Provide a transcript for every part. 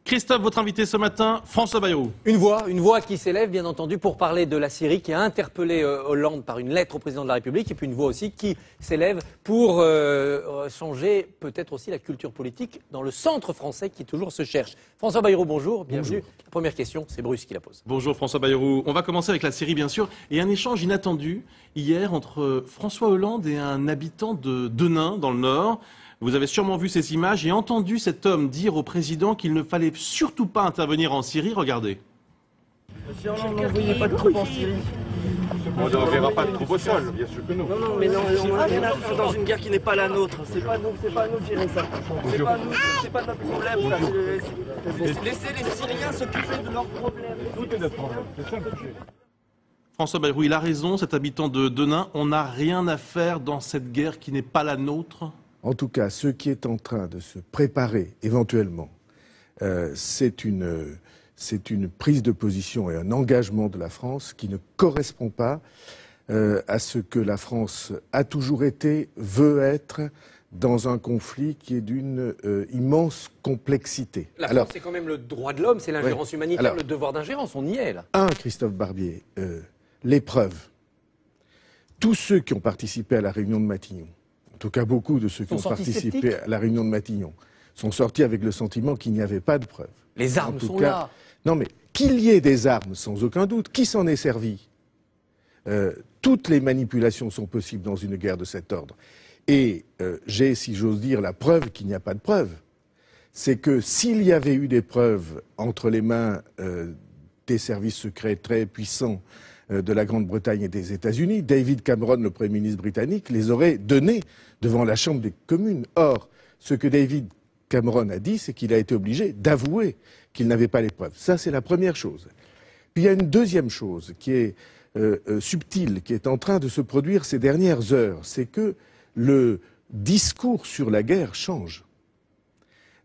Christophe, votre invité ce matin, François Bayrou. Une voix qui s'élève, bien entendu, pour parler de la Syrie, qui a interpellé Hollande par une lettre au président de la République, et puis une voix aussi qui s'élève pour changer peut-être aussi la culture politique dans le centre français qui toujours se cherche. François Bayrou, bonjour, bienvenue. Bonjour. La première question, c'est Bruce qui la pose. Bonjour François Bayrou. On va commencer avec la Syrie, bien sûr, et un échange inattendu hier entre François Hollande et un habitant de Denain, dans le Nord. Vous avez sûrement vu ces images et entendu cet homme dire au président qu'il ne fallait surtout pas intervenir en Syrie. Regardez. Monsieur Hollande, n'envoyez pas de troupes en Syrie. On n'enverra pas de troupes au sol, bien sûr que non. Non, mais non, on n'a rien à faire dans une guerre qui n'est pas la nôtre. C'est pas nous de gérer ça. C'est pas notre problème, ça. Laissez les Syriens s'occuper de leurs problèmes. Tout est notre problème, c'est ça le sujet. François Bayrou, il a raison, cet habitant de Denain. On n'a rien à faire dans cette guerre qui n'est pas la nôtre. En tout cas, ce qui est en train de se préparer éventuellement, c'est une prise de position et un engagement de la France qui ne correspond pas à ce que la France a toujours été, veut être, dans un conflit qui est d'une immense complexité. La France, c'est quand même le droit de l'homme, c'est l'ingérence humanitaire, le devoir d'ingérence, on y est là. Christophe Barbier, les preuves. Tous ceux qui ont participé à la réunion de Matignon, en tout cas beaucoup de ceux qui ont participé à la réunion de Matignon, sont sortis avec le sentiment qu'il n'y avait pas de preuves. Les armes sont là. Non mais qu'il y ait des armes, sans aucun doute, qui s'en est servi? Toutes les manipulations sont possibles dans une guerre de cet ordre. Et j'ai, si j'ose dire, la preuve qu'il n'y a pas de preuves. C'est que s'il y avait eu des preuves entre les mains des services secrets très puissants de la Grande-Bretagne et des États-Unis, David Cameron, le Premier ministre britannique, les aurait données devant la Chambre des communes. Or, ce que David Cameron a dit, c'est qu'il a été obligé d'avouer qu'il n'avait pas les preuves. Ça, c'est la première chose. Puis il y a une deuxième chose qui est subtile, qui est en train de se produire ces dernières heures, c'est que le discours sur la guerre change.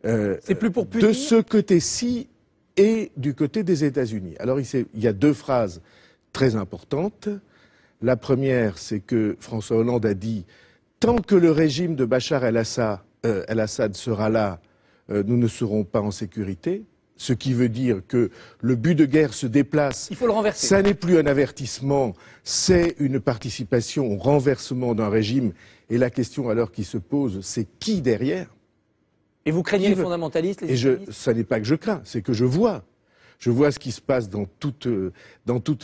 C'est plus pour punir. De ce côté-ci et du côté des États-Unis. Alors il y a deux phrases très importante. La première, c'est que François Hollande a dit « Tant que le régime de Bachar el-Assad sera là, nous ne serons pas en sécurité ». Ce qui veut dire que le but de guerre se déplace. Il faut le renverser. Ça n'est plus un avertissement, c'est une participation au renversement d'un régime. Et la question alors qui se pose, c'est qui derrière? Et vous craignez les fondamentalistes, les islamistes? Ça n'est pas que je crains, c'est que je vois. Je vois ce qui se passe dans toutes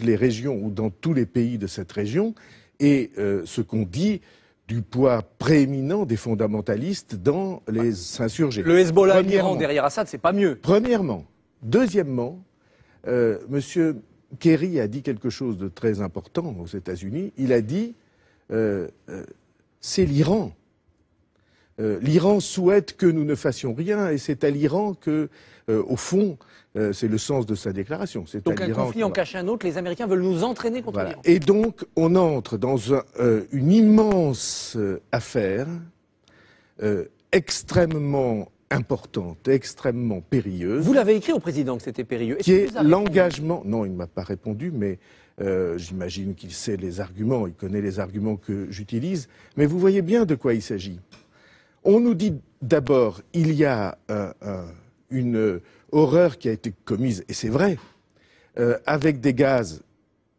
les régions ou dans tous les pays de cette région et ce qu'on dit du poids prééminent des fondamentalistes dans les insurgés. Le Hezbollah et l'Iran derrière Assad, c'est pas mieux. Premièrement. Deuxièmement, M. Kerry a dit quelque chose de très important aux États-Unis. Il a dit c'est l'Iran. L'Iran souhaite que nous ne fassions rien et c'est à l'Iran que, au fond, c'est le sens de sa déclaration. Donc un conflit en cache un autre, les Américains veulent nous entraîner contre l'Iran. Et donc on entre dans une immense affaire extrêmement importante, extrêmement périlleuse. Vous l'avez écrit au président que c'était périlleux. Qui est l'engagement... Non, il ne m'a pas répondu, mais j'imagine qu'il sait les arguments, il connaît les arguments que j'utilise. Mais vous voyez bien de quoi il s'agit. On nous dit d'abord, il y a une horreur qui a été commise, et c'est vrai, avec des gaz,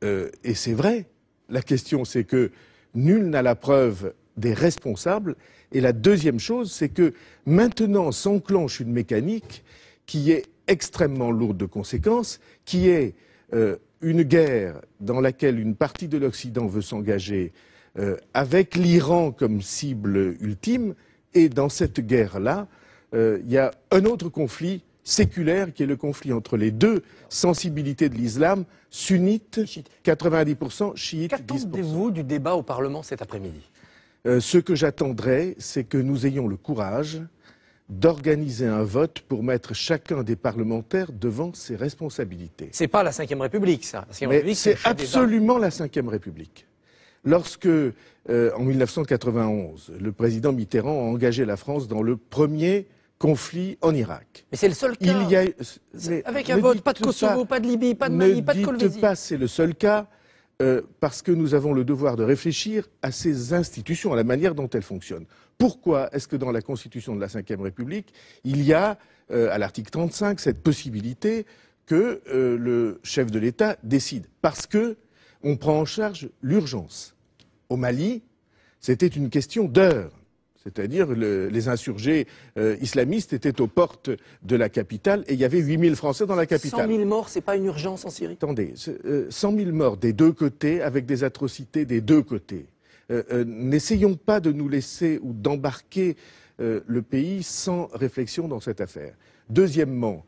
et c'est vrai. La question, c'est que nul n'a la preuve des responsables. Et la deuxième chose, c'est que maintenant s'enclenche une mécanique qui est extrêmement lourde de conséquences, qui est une guerre dans laquelle une partie de l'Occident veut s'engager avec l'Iran comme cible ultime. Et dans cette guerre-là, il y a un autre conflit séculaire qui est le conflit entre les deux sensibilités de l'islam, sunnites, 90%, chiites, 10%. Qu'attendez-vous du débat au Parlement cet après-midi? Ce que j'attendrai, c'est que nous ayons le courage d'organiser un vote pour mettre chacun des parlementaires devant ses responsabilités. C'est pas la Ve République, ça. Mais c'est absolument la Ve République. Lorsque, en 1991, le président Mitterrand a engagé la France dans le premier conflit en Irak. Mais c'est le seul cas. Avec un vote, pas de Kosovo, pas de Libye, pas de Mali, pas de Colvésie. Ne dites pas c'est le seul cas. parce que nous avons le devoir de réfléchir à ces institutions, à la manière dont elles fonctionnent. Pourquoi est-ce que dans la Constitution de la Ve République, il y a, à l'article 35, cette possibilité que le chef de l'État décide? Parce que on prend en charge l'urgence. Au Mali, c'était une question d'heures. C'est-à-dire les insurgés islamistes étaient aux portes de la capitale et il y avait 8000 Français dans la capitale. 100 000 morts, c'est pas une urgence en Syrie? Attendez, 100 000 morts des deux côtés, avec des atrocités des deux côtés. N'essayons pas de nous laisser ou d'embarquer le pays sans réflexion dans cette affaire. Deuxièmement,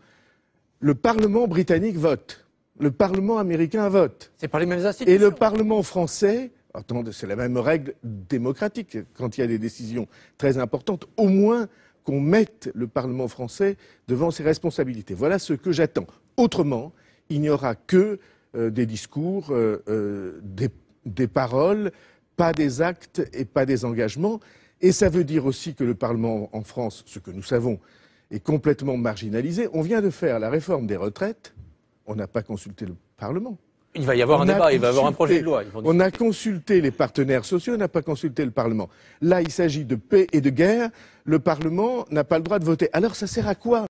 le Parlement britannique vote, le Parlement américain vote. C'est pas les mêmes institutions. Et le Parlement français, attendez, c'est la même règle démocratique. Quand il y a des décisions très importantes, au moins qu'on mette le Parlement français devant ses responsabilités. Voilà ce que j'attends. Autrement, il n'y aura que des discours, des paroles, pas des actes et pas des engagements. Et ça veut dire aussi que le Parlement en France, ce que nous savons, est complètement marginalisé. On vient de faire la réforme des retraites. On n'a pas consulté le Parlement. Il va y avoir un débat, il va y avoir un projet de loi. On a consulté les partenaires sociaux, on n'a pas consulté le Parlement. Là, il s'agit de paix et de guerre. Le Parlement n'a pas le droit de voter. Alors, ça sert à quoi?